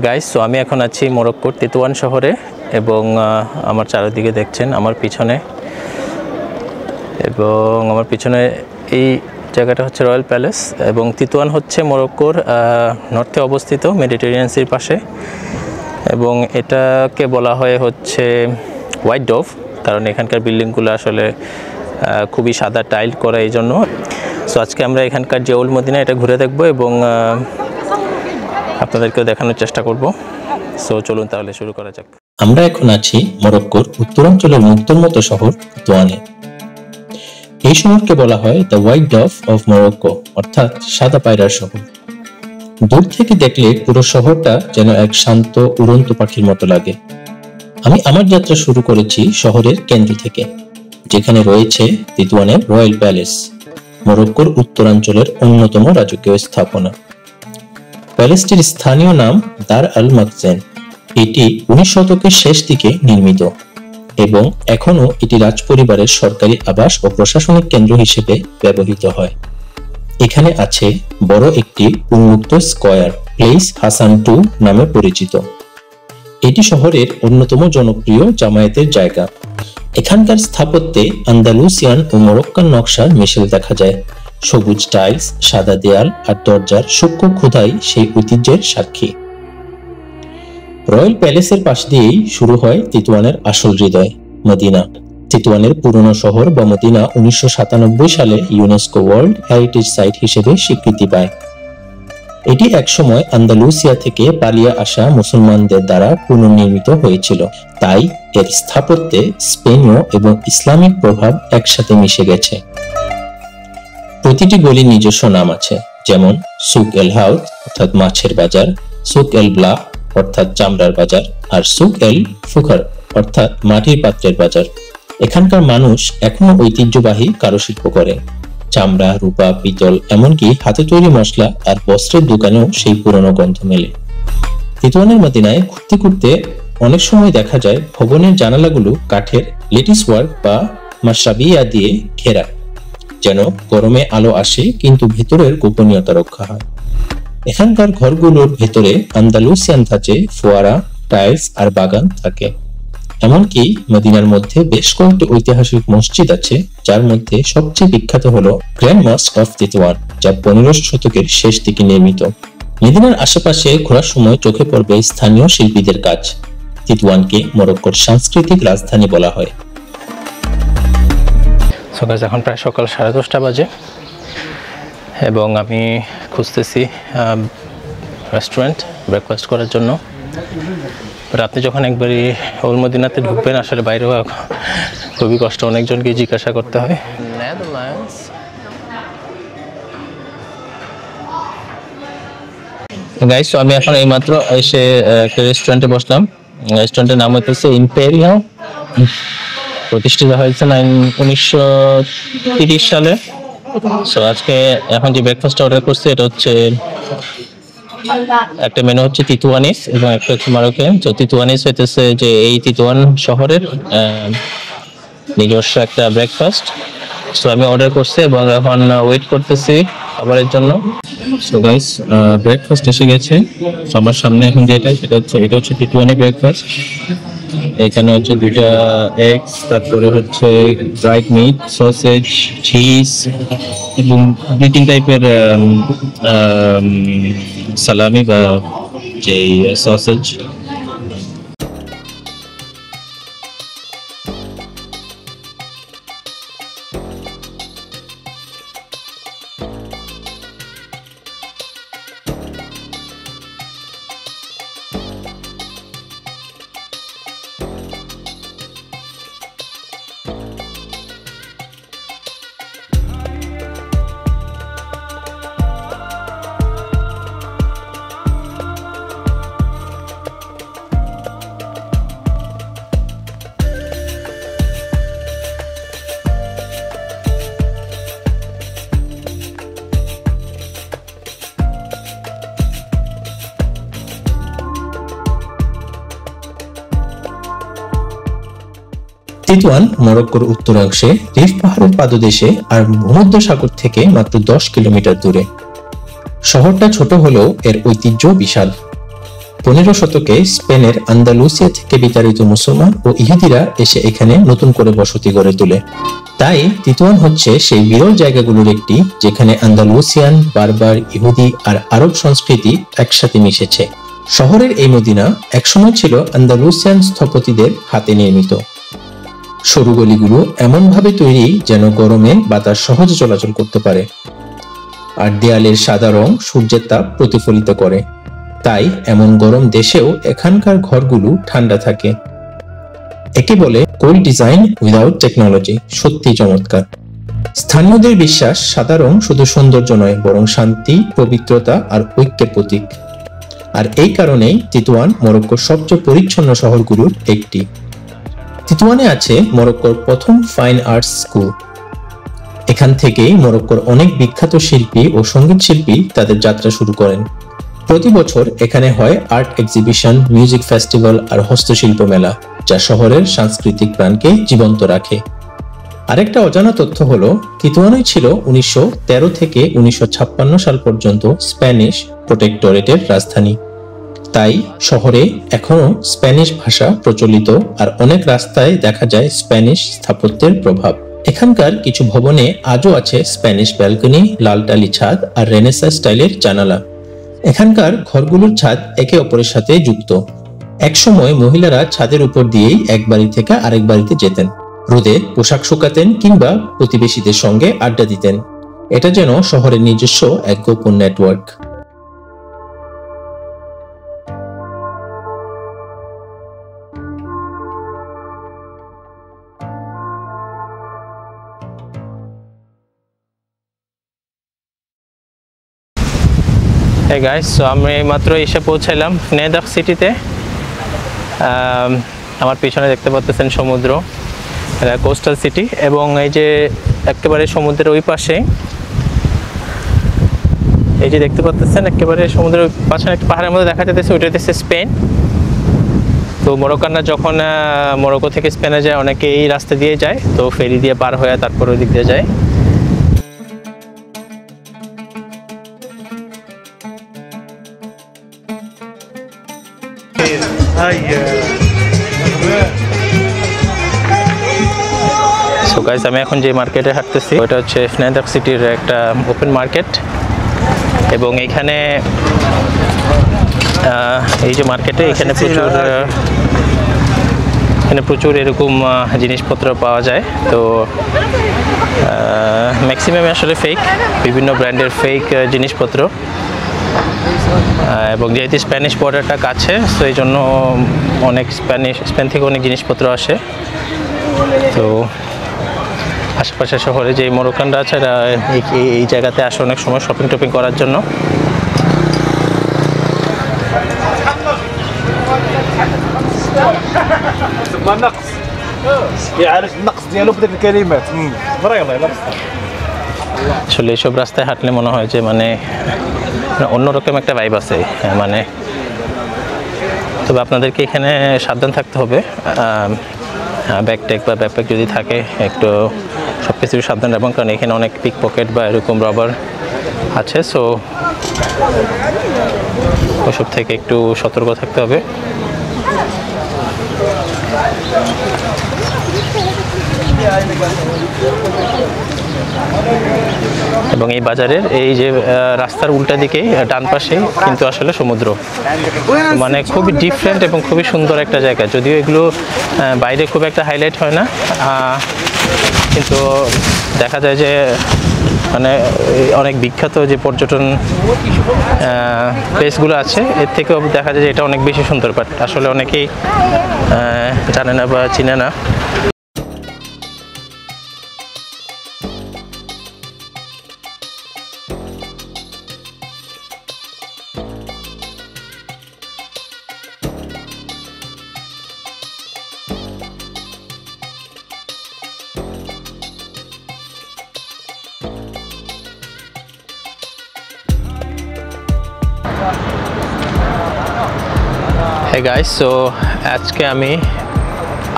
Guys, so আমি এখন আছি মরক্কোর তেতুয়ান শহরে এবং আমার চারিদিকে দেখছেন আমার পিছনে এই জায়গাটা হচ্ছে রয়্যাল প্যালেস এবং তেতুয়ান হচ্ছে মরক্কোর নর্থে অবস্থিত, মেডিটেরিয়ান সির পাশে। এবং এটাকে বলা হয় হচ্ছে হোয়াইট ডোভ, কারণ এখানকার বিল্ডিংগুলো আসলে খুবই সাদা টাইল করা, এই জন্য। সো আজকে আমরা এখানকার যে ওল্ড মদিনা এটা ঘুরে দেখব এবং আপনাদেরকেও দেখানোর চেষ্টা করব। সো চলুন তাহলে শুরু করা যাক। আমরা এখন আছি মরক্কোর উত্তরাঞ্চলের মুক্তোর মতো শহর তেতুয়ানে। এই শহরকে বলা হয় the white Dove of Morocco, অর্থাৎ সাদা পায়রার শহর। দূর থেকে দেখলে পুরো শহরটা যেন এক শান্ত উড়ন্ত পাখির মতো লাগে। আমি আমার যাত্রা শুরু করেছি শহরের কেন্দ্র থেকে, যেখানে রয়েছে তেতুয়ানের রয়্যাল প্যালেস, মরক্কোর উত্তরাঞ্চলের অন্যতম রাজকীয় স্থাপনা। প্যালেসটির স্থানীয় নাম দার আল মাকজেন। এটি 19 শতকের শেষ দিকে নির্মিত এবং এখনো এটি রাজপরিবারের সরকারি আবাস ও প্রশাসনিক কেন্দ্র হিসেবে ব্যবহৃত হয়। এখানে আছে বড় একটি উন্মুক্ত স্কয়ার, প্লেস হাসান টু নামে পরিচিত। এটি শহরের অন্যতম জনপ্রিয় জামায়াতের জায়গা। এখানকার স্থাপত্যে আন্দালুসিয়ান ও মরক্কান নকশার মিশেল দেখা যায়। সবুজ টাইলস, সাদা দেয়াল আর দরজার সূক্ষ্ম খোদাই সেই ঐতিহ্যের সাক্ষী। রয়্যাল প্যালেসের পাশ দিয়েই শুরু হয় তেতুয়ানের আসল হৃদয়, মদিনা। তেতুয়ানের পুরনো শহর বা মদিনা 1997 সালে ইউনেস্কো ওয়ার্ল্ড হেরিটেজ সাইট হিসেবে স্বীকৃতি পায়। এটি একসময় আন্দালুসিয়া থেকে পালিয়ে আসা মুসলমানদের দ্বারা পুনর্নির্মিত হয়েছিল, তাই এর স্থাপত্যে স্পেনীয় এবং ইসলামিক প্রভাব একসাথে মিশে গেছে। প্রতিটি গলির নিজস্ব নাম আছে, যেমন সুক এল হাউত অর্থাৎ মাছের বাজার, সুক এল ব্লা অর্থাৎ চামড়ার বাজার, আর সুক এল ফুকার অর্থাৎ মাটির পাত্রের বাজার। এখানকার মানুষ এখনো ঐতিহ্যবাহী কারুশিল্প করে। চামড়া, রূপা, পিতল, এমনকি হাতে তৈরি মশলা আর বস্ত্রের দোকানেও সেই পুরনো গন্ধ মেলে। তেতুয়ানের মদিনায় ঘুরতে ঘুরতে অনেক সময় দেখা যায় ভবনের জানালাগুলো কাঠের লেটিস ওয়ার্ক বা মাশরাবিয়া দিয়ে ঘেরা, যেন গরমে আলো আসে কিন্তু ভেতরের গোপনীয়তা রক্ষা হয়। এখানকার ঘরগুলোর ভেতরে আন্দালুসিয়ান ধাঁচে ফোয়ারা, টাইলস আর বাগান থাকে। এমনকি মদিনার মধ্যে বেশ কয়েকটি ঐতিহাসিক মসজিদ আছে, যার মধ্যে সবচেয়ে বিখ্যাত হলো গ্র্যান্ড মস্ক অফ তেতুয়ান, যা 15 শতকের শেষ দিকে নির্মিত। মদিনার আশেপাশে ঘোরার সময় চোখে পড়বে স্থানীয় শিল্পীদের কাজ। তেতুয়ানকে মরক্কোর সাংস্কৃতিক রাজধানী বলা হয়। এখন প্রায় সকাল 10:30 বাজে এবং আমি খুঁজতেছি রেস্টুরেন্ট ব্রেকফাস্ট করার জন্য। আপনি যখন একবারই ওল্ড মদিনাতে ঢুকবেন, আসলে বাইরেও খুবই কষ্ট, অনেকজনকে জিজ্ঞাসা করতে হয়। গাইস, আমি এখন এইমাত্র এসে একটা রেস্টুরেন্টে বসলাম। রেস্টুরেন্টের নাম হচ্ছে ইম্পেরিয়াল, প্রতিষ্ঠিত হয়েছে 1930 সালে। সো আজকে এখন যে ব্রেকফাস্টটা অর্ডার করছি, এটা হচ্ছে একটা মেনু হচ্ছে তেতুয়ানিস এবং একটা হচ্ছে মারোকান। তো তেতুয়ানিস হইতেছে যে এই তেতুয়ান শহরের নিজস্ব একটা ব্রেকফাস্ট। সো আমি অর্ডার করছি এবং এখন ওয়েট করতেছি খাবারের জন্য। সো গাইস, ব্রেকফাস্ট এসে গেছে আমার সামনে। এখন যেটা সেটা হচ্ছে এটা হচ্ছে তেতুয়ানি ব্রেকফাস্ট। এখানে হচ্ছে 2টা এগস, তারপরে হচ্ছে ড্রাইড মিট, সসেজ, চিজ এবং 2-3 টাইপের সালামি বা যে সসেজ। তেতুয়ান মরক্কোর উত্তরাংশে রিফ পাহাড়ের পাদদেশে আর ভূমধ্যসাগর থেকে মাত্র 10 কিলোমিটার দূরে। শহরটা ছোট হলেও এর ঐতিহ্য বিশাল। 15 শতকে স্পেনের আন্দালুসিয়া থেকে বিতাড়িত মুসলমান ও ইহুদিরা এসে এখানে নতুন করে বসতি গড়ে তোলে। তাই তিতুয়ান হচ্ছে সেই বিরল জায়গাগুলোর একটি যেখানে আন্দালুসিয়ান, বারবার, ইহুদি আর আরব সংস্কৃতি একসাথে মিশেছে। শহরের এই মদিনা একসময় ছিল আন্দালুসিয়ান স্থপতিদের হাতে নির্মিত। সরু গলিগুলো এমনভাবে তৈরি যেন গরমে বাতাস সহজে চলাচল করতে পারে, আর দেয়ালের সাদা রং সূর্যের তাপ প্রতিফলিত করে। তাই এমন গরম দেশেও এখানকার ঘরগুলো ঠান্ডা থাকে। একে বলে কোল্ড ডিজাইন উইদাউট টেকনোলজি। সত্যি চমৎকার। স্থানীয়দের বিশ্বাস সাদা রং শুধু সৌন্দর্য নয়, বরং শান্তি, পবিত্রতা আর ঐক্যের প্রতীক। আর এই কারণেই তিতুয়ান মরক্কোর সবচেয়ে পরিচ্ছন্ন শহরগুলোর একটি। তিতুয়ানে আছে মরক্কোর প্রথম ফাইন আর্টস স্কুল। এখান থেকেই মরক্কোর অনেক বিখ্যাত শিল্পী ও সঙ্গীত শিল্পী তাদের যাত্রা শুরু করেন। প্রতি বছর এখানে হয় আর্ট এক্সিবিশন, মিউজিক ফেস্টিভ্যাল আর হস্তশিল্প মেলা, যা শহরের সাংস্কৃতিক প্রাণকে জীবন্ত রাখে। আরেকটা অজানা তথ্য হলো তিতুয়ানই ছিল 1913 থেকে 1956 সাল পর্যন্ত স্প্যানিশ প্রোটেক্টরেটের রাজধানী। তাই শহরে এখনো স্প্যানিশ ভাষা প্রচলিত, আর অনেক রাস্তায় দেখা যায় স্প্যানিশ স্থাপত্যের প্রভাব। এখানকার কিছু ভবনে আজও আছে স্প্যানিশ ব্যালকনি, লাল টালি ছাদ আর রেনেসাঁ স্টাইলের জানালা। এখানকার ঘরগুলোর ছাদ একে অপরের সাথে যুক্ত। একসময় মহিলারা ছাদের উপর দিয়েই এক বাড়ি থেকে আরেক বাড়িতে যেতেন, রোদে পোশাক শুকাতেন কিংবা প্রতিবেশীদের সঙ্গে আড্ডা দিতেন। এটা যেন শহরের নিজস্ব এক গোপন নেটওয়ার্ক। Hey guys, so আমি মাত্র এসে পৌঁছালাম নেদাক সিটিতে। আমার পিছনে দেখতে পাচ্ছেন সমুদ্র, এটা কোস্টাল সিটি, এবং এই যে একেবারে সমুদ্রের ওই পাশে এই যে দেখতে পাচ্ছেন একেবারে সমুদ্রের পাশে একটা পাহাড়ের মধ্যে দেখা যাচ্ছে, ওইটা হচ্ছে স্পেন। তো মরক্কানরা যখন মরক্কো থেকে স্পেনে যায় অনেকে এই রাস্তা দিয়ে যায়, তো ফেরি দিয়ে পার হয়ে তারপর ওই দিক দিয়ে যায়। সো গাইস, আমি এখন যে মার্কেটে হাঁটতেছি ওটা হচ্ছে নেদাক সিটির একটা ওপেন মার্কেট, এবং এখানে এই যে মার্কেটে এখানে প্রচুর এরকম জিনিসপত্র পাওয়া যায়। তো ম্যাক্সিমাম আসলে ফেক, বিভিন্ন ব্র্যান্ডের ফেক জিনিসপত্র, এবং যেহেতু স্প্যানিশ বর্ডারটা কাছে, তো এই জন্য অনেক স্পেন থেকে অনেক জিনিসপত্র আসে। তো আশেপাশের শহরে যে মরক্কানরা আছে এরা এই জায়গাতে আসে অনেক সময় শপিং টপিং করার জন্য। আসলে এইসব রাস্তায় হাঁটলে মনে হয় যে মানে অন্যরকম একটা ভাইব আছে, মানে তবে আপনাদেরকে এখানে সাবধান থাকতে হবে। ব্যাকপ্যাক বা ব্যাকপ্যাক যদি থাকে একটু সব কিছু সাবধান রাখবেন, কারণ এখানে অনেক পিক পকেট বা এরকম রবার আছে। সো ওসব থেকে একটু সতর্ক থাকতে হবে। এবং এই বাজারের এই যে রাস্তার উল্টা দিকে ডান পাশে কিন্তু আসলে সমুদ্র, মানে খুবই ডিফারেন্ট এবং খুবই সুন্দর একটা জায়গা। যদিও এগুলো বাইরে খুব একটা হাইলাইট হয় না, কিন্তু দেখা যায় যে মানে অনেক বিখ্যাত যে পর্যটন প্লেসগুলো আছে এর থেকেও দেখা যায় যে এটা অনেক বেশি সুন্দর, বাট আসলে অনেকেই জানে না বা চিনে না। Hey guys, so আজকে আমি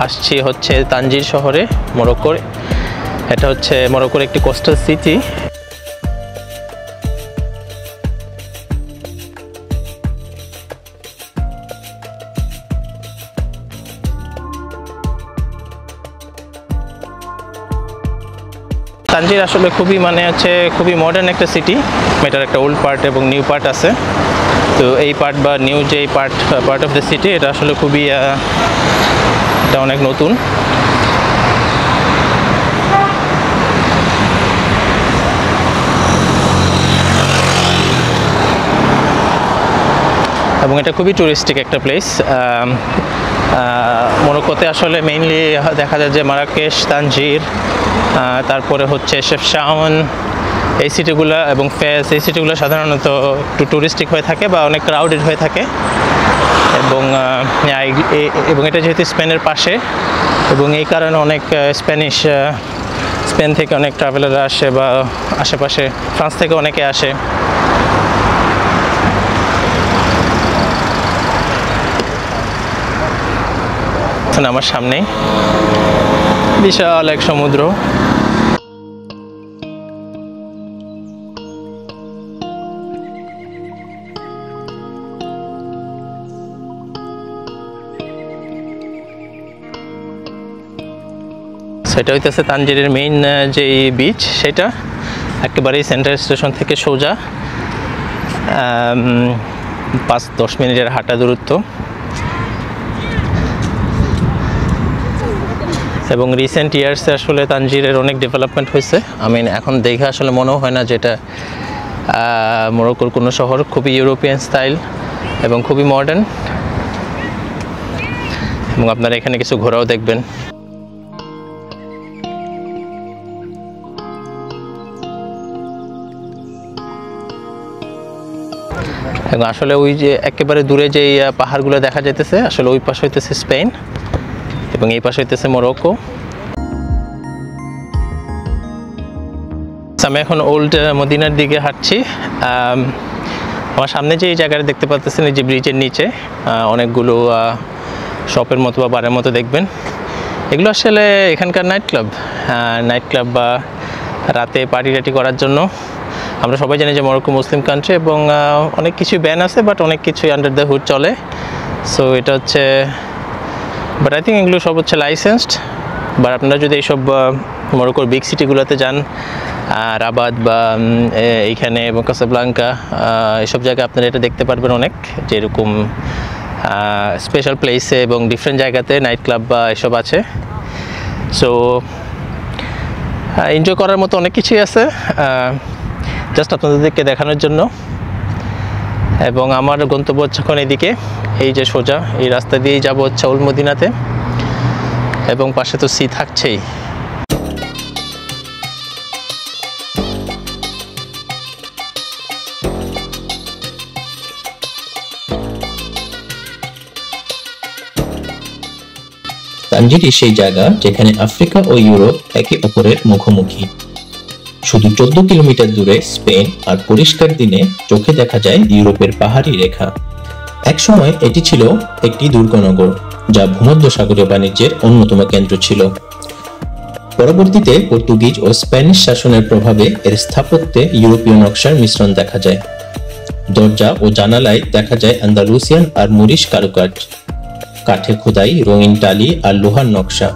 আসছি হচ্ছে তানজির শহরে, মরক্কোর। এটা হচ্ছে মরক্কোর একটি কোস্টাল সিটি। তানজির আসলে খুবই খুবই মডার্ন একটা সিটি। এটার একটা ওল্ড পার্ট এবং নিউ পার্ট আছে। তো এই পার্ট বা নিউ যে পার্ট অফ দ্য সিটি, এটা আসলে খুবই এটা অনেক নতুন। এবং এটা খুবই টুরিস্টিক একটা প্লেস। মরক্কোতে আসলে মেইনলি দেখা যায় যে মারাকেশ, তানজির, তারপরে হচ্ছে শেফশাওন, এই সিটিগুলো এবং ফেস, এই সিটিগুলো সাধারণত একটু টুরিস্টিক হয়ে থাকে বা অনেক ক্রাউডেড হয়ে থাকে। এবং এটা যেহেতু স্পেনের পাশে, এবং এই কারণে অনেক স্পেন থেকে অনেক ট্রাভেলাররা আসে, বা আশেপাশে ফ্রান্স থেকে অনেকে আসে। আমার সামনে বিশাল এক সমুদ্র। সেটা হইতেছে তানজিরের মেইন যে বিচ, সেটা একেবারেই সেন্ট্রাল স্টেশন থেকে সোজা 5-10 মিনিটের হাঁটা দূরত্ব। এবং রিসেন্ট ইয়ার্সে আসলে তানজিরের অনেক ডেভেলপমেন্ট হয়েছে। এখন দেখে আসলে মনেও হয় না যেটা মরক্কোর কোনো শহর। খুবই ইউরোপিয়ান স্টাইল এবং খুবই মডার্ন। এবং আপনারা এখানে কিছু ঘোরাও দেখবেন। এবং আসলে ওই যে একেবারে দূরে যে পাহাড়গুলো দেখা যাইতেছে, আসলে ওই পাশে হইতেছে স্পেন এবং এই পাশে হইতেছে মরক্কো। আমি এখন ওল্ড মদিনার দিকে হাঁটছি। আমার সামনে যে এই জায়গাটা দেখতে পাচ্ছেন, এই যে ব্রিজের নিচে অনেকগুলো শপের মতো বা বারের মতো দেখবেন। এগুলো আসলে এখানকার নাইট ক্লাব বা রাতে পার্টি করার জন্য। আমরা সবাই জানি যে মরক্কো মুসলিম কান্ট্রি এবং অনেক কিছু ব্যান আছে, বাট অনেক কিছুই আন্ডার দ্য হুড চলে। সো এটা হচ্ছে, বাট আই থিঙ্ক এগুলো সব হচ্ছে লাইসেন্সড। বাট আপনারা যদি এইসব মরক্কোর বিগ সিটিগুলোতে যান, রাবাত বা এইখানে এবং কাসাব্লাঙ্কা, এইসব জায়গায় আপনারা এটা দেখতে পারবেন অনেক, যেরকম স্পেশাল প্লেসে এবং ডিফারেন্ট জায়গাতে নাইট ক্লাব বা এসব আছে। সো এনজয় করার মতো অনেক কিছুই আছে, জাস্ট আপনাদেরকে দেখানোর জন্য। এবং আমার গন্তব্য হচ্ছে এখন এদিকে, এই যে সোজা এই রাস্তা দিয়েই যাবো হচ্ছে ওল্ড মদিনাতে, এবং পাশে তো সি থাকছেই। তানজির সেই জায়গা যেখানে আফ্রিকা ও ইউরোপ একে অপরের মুখোমুখি। শুধু 14 কিলোমিটার দূরে স্পেন, আর পরিষ্কার দিনে চোখে দেখা যায় ইউরোপের পাহাড়ি রেখা। একসময় এটি ছিল একটি দুর্গনগর, যা ভূমধ্যসাগরীয় বাণিজ্যের অন্যতম কেন্দ্র ছিল। পরবর্তীতে পর্তুগিজ ও স্প্যানিশ শাসনের প্রভাবে এর স্থাপত্যে ইউরোপীয় নকশার মিশ্রণ দেখা যায়। দরজা ও জানালায় দেখা যায় আন্দালুসিয়ান আর মরিশ কারুকাজ, কাঠে খোদাই, রঙিন টালি আর লোহার নকশা।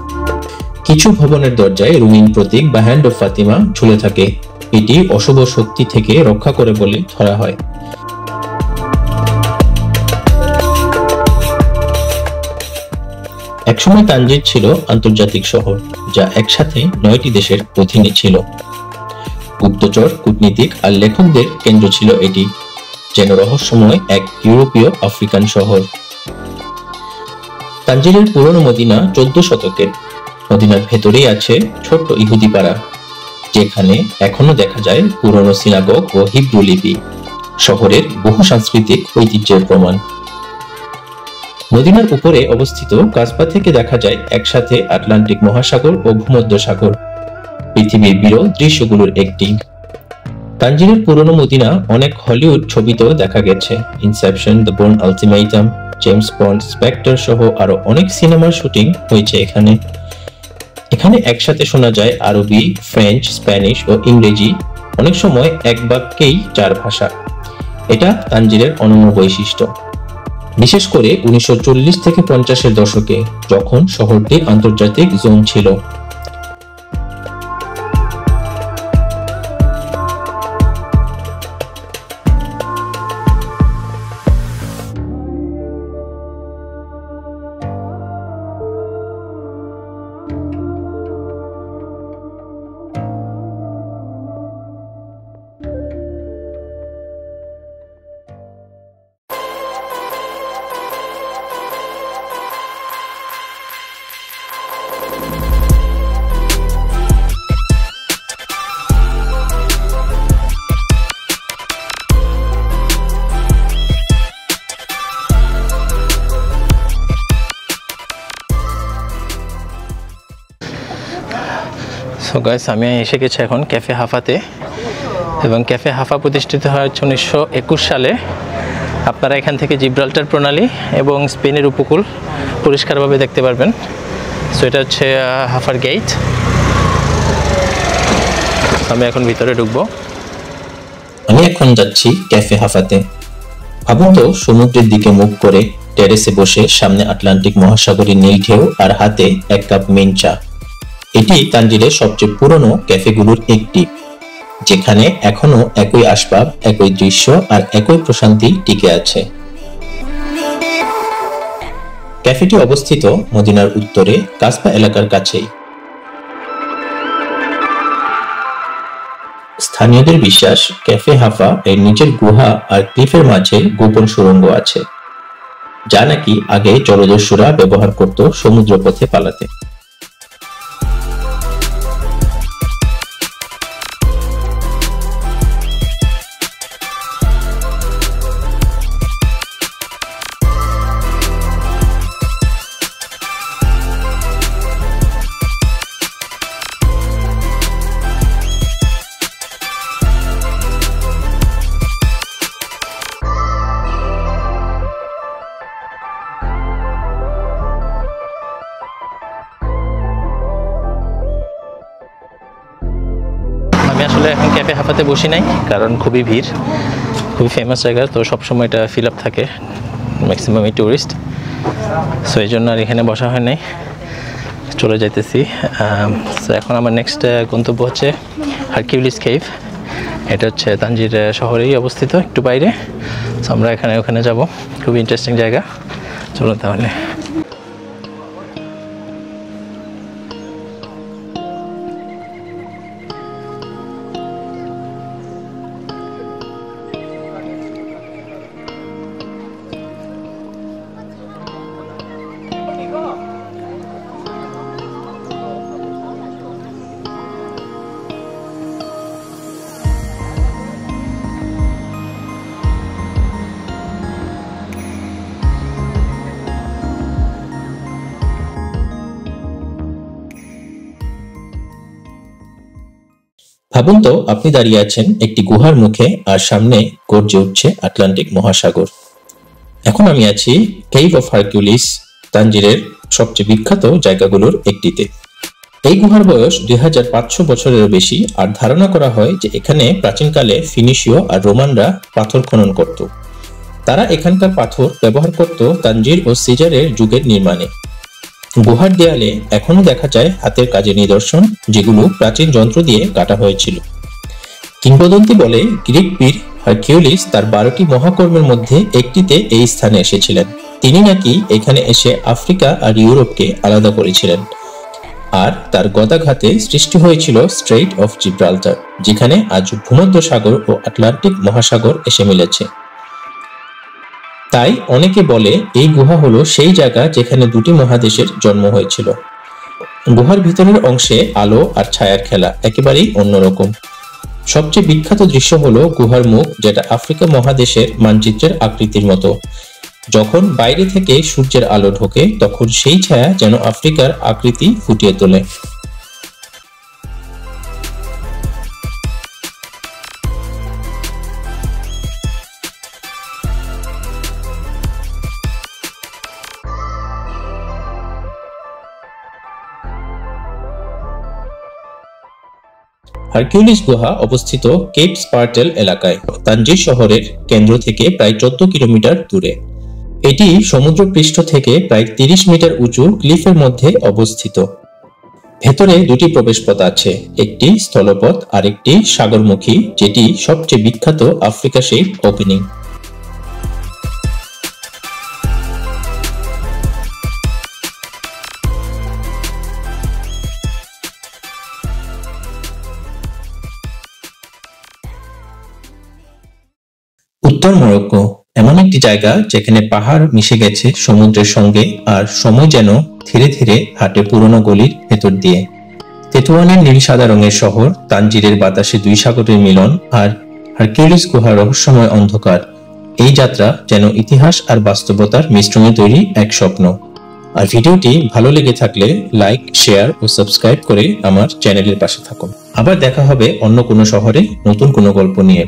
কিছু ভবনের দরজায় রঙিন প্রতীক বা হ্যান্ড অফ ফাতিমা ঝুলে থাকে। এটি অশুভ শক্তি থেকে রক্ষা করে বলে ধরা হয়। একসময় তানজির ছিল আন্তর্জাতিক শহর, যা একসাথে 9টি দেশের অধীনে ছিল। গুপ্তচর, কূটনীতিক আর লেখকদের কেন্দ্র ছিল এটি, যেন রহস্যময় এক ইউরোপীয় আফ্রিকান শহর। তানজিরের পুরনো মদিনা 14 শতকের। মদিনার ভেতরেই আছে ছোট্ট ইহুদি পাড়া, যেখানে এখনো দেখা যায় পুরনো সিনাগগ ও হিব্রু লিপি, শহরের বহু সাংস্কৃতিক ঐতিহ্যের প্রমাণ। মদিনার উপরে অবস্থিত কাসবা থেকে দেখা যায় একসাথে আটলান্টিক মহাসাগর ও ভূমধ্যসাগর, পৃথিবীর বিরল দৃশ্যগুলোর একটি। তানজিরের পুরনো মদিনা অনেক হলিউড ছবিতেও দেখা গেছে। Inception, the Bourne Ultimatum, James Bond, Spectre সহ আরো অনেক সিনেমার শুটিং হয়েছে এখানে। এখানে একসাথে শোনা যায় আরবি, ফ্রেঞ্চ, স্প্যানিশ ও ইংরেজি, অনেক সময় এক বাক্যেই 4 ভাষা। এটা তানজিরের অনন্য বৈশিষ্ট্য, বিশেষ করে 1940 থেকে 50-এর দশকে, যখন শহরটি আন্তর্জাতিক জোন ছিল। সো গাইস, আমি এসে গেছি এখন ক্যাফে হাফাতে, এবং ক্যাফে হাফা প্রতিষ্ঠিত হয় 1921 সালে। আপনারা এখান থেকে জিব্রাল্টার প্রণালী এবং স্পেনের উপকূল পরিষ্কারভাবে দেখতে পারবেন। সো এটা হচ্ছে হাফার গেট। আমি এখন ভিতরে ঢুকবো। আমি এখন যাচ্ছি ক্যাফে হাফাতে। ভাবুন তো, সমুদ্রের দিকে মুখ করে টেরেসে বসে, সামনে আটলান্টিক মহাসাগরের নীল ঢেউ আর হাতে এক কাপ মেন চা। এটি তানজিরের সবচেয়ে পুরনো ক্যাফেগুলোর একটি, যেখানে এখনো একই আসবাব, একই দৃশ্য আর একই প্রশান্তি টিকে আছে। ক্যাফেটি অবস্থিত মদিনার উত্তরে কাসবা এলাকার কাছেই। স্থানীয়দের বিশ্বাস, ক্যাফে হাফা এর নিচের গুহা আর ক্লিফের মাঝে গোপন সুড়ঙ্গ আছে, যা নাকি আগে জলদস্যুরা ব্যবহার করত সমুদ্রপথে পালাতে। আমি আসলে এখন ক্যাফে হাফাতে বসি নাই, কারণ খুবই ভিড়, খুবই ফেমাস জায়গা, তো সবসময় এটা ফিল আপ থাকে, ম্যাক্সিমামই ট্যুরিস্ট। সো এই জন্য আর এখানে বসা হয় নাই, চলে যাইতেছি। সো এখন আমার নেক্সট গন্তব্য হচ্ছে হারকিউলিস কেভ। এটা হচ্ছে তানজির শহরেই অবস্থিত, একটু বাইরে। সো আমরা ওখানে যাব, খুবই ইন্টারেস্টিং জায়গা। চলুন তাহলে। ভাবুন তো, আপনি দাঁড়িয়ে আছেন একটি গুহার মুখে, আর সামনে গর্জে উঠছে আটলান্টিক মহাসাগর। এখন আমি আছি কেভ অফ হারকিউলিস, তানজিরের সবচেয়ে বিখ্যাত জায়গাগুলোর একটিতে। এই গুহার বয়স 2500 বছরেরও বেশি, আর ধারণা করা হয় যে এখানে প্রাচীনকালে ফিনিশীয় আর রোমানরা পাথর খনন করত। তারা এখানকার পাথর ব্যবহার করত তানজির ও সিজারের যুগের নির্মাণে। গুহার দেয়ালে এখনো দেখা যায় হাতের কাজের নিদর্শন, যেগুলো প্রাচীন যন্ত্র দিয়ে কাটা হয়েছিল। কিংবদন্তি বলে, গ্রিক বীর হারকিউলিস তার 12টি মহাকর্মের মধ্যে একটিতে এই স্থানে এসেছিলেন। তিনি নাকি এখানে এসে আফ্রিকা আর ইউরোপকে আলাদা করেছিলেন, আর তার গদাঘাতে সৃষ্টি হয়েছিল স্ট্রেইট অফ জিব্রাল্টার, যেখানে আজ ভূমধ্য সাগর ও আটলান্টিক মহাসাগর এসে মিলেছে। তাই অনেকে বলে এই গুহা হলো সেই জায়গা যেখানে দুটি মহাদেশের জন্ম হয়েছিল। গুহার ভিতরের অংশে আলো আর ছায়ার খেলা একেবারেই অন্যরকম। সবচেয়ে বিখ্যাত দৃশ্য হলো গুহার মুখ, যেটা আফ্রিকা মহাদেশের মানচিত্রের আকৃতির মতো। যখন বাইরে থেকে সূর্যের আলো ঢোকে, তখন সেই ছায়া যেন আফ্রিকার আকৃতি ফুটিয়ে তোলে। হারকিউলিস গুহা অবস্থিত কেপ স্পার্টেল এলাকায়, তানজির শহরের কেন্দ্র থেকে প্রায় 14 কিলোমিটার দূরে। এটি সমুদ্রপৃষ্ঠ থেকে প্রায় 30 মিটার উঁচু ক্লিফের মধ্যে অবস্থিত। ভেতরে দুটি প্রবেশপথ আছে, একটি স্থলপথ আর একটি সাগরমুখী, যেটি সবচেয়ে বিখ্যাত আফ্রিকা শেপ ওপেনিং। উত্তর মরক্কো এমন একটি জায়গা যেখানে পাহাড় মিশে গেছে সমুদ্রের সঙ্গে, আর সময় যেন ধীরে ধীরে হাঁটে পুরনো গলির ভেতর দিয়ে। তেতুয়ানের নীল সাদা রঙের শহর, তানজিরের বাতাসে দুই সাগরের মিলন, আর হারকিউলিস গুহার রহস্যময় অন্ধকার। এই যাত্রা যেন ইতিহাস আর বাস্তবতার মিশ্রণে তৈরি এক স্বপ্ন। আর ভিডিওটি ভালো লেগে থাকলে লাইক, শেয়ার ও সাবস্ক্রাইব করে আমার চ্যানেলের পাশে থাকুন। আবার দেখা হবে অন্য কোনো শহরে নতুন কোনো গল্প নিয়ে।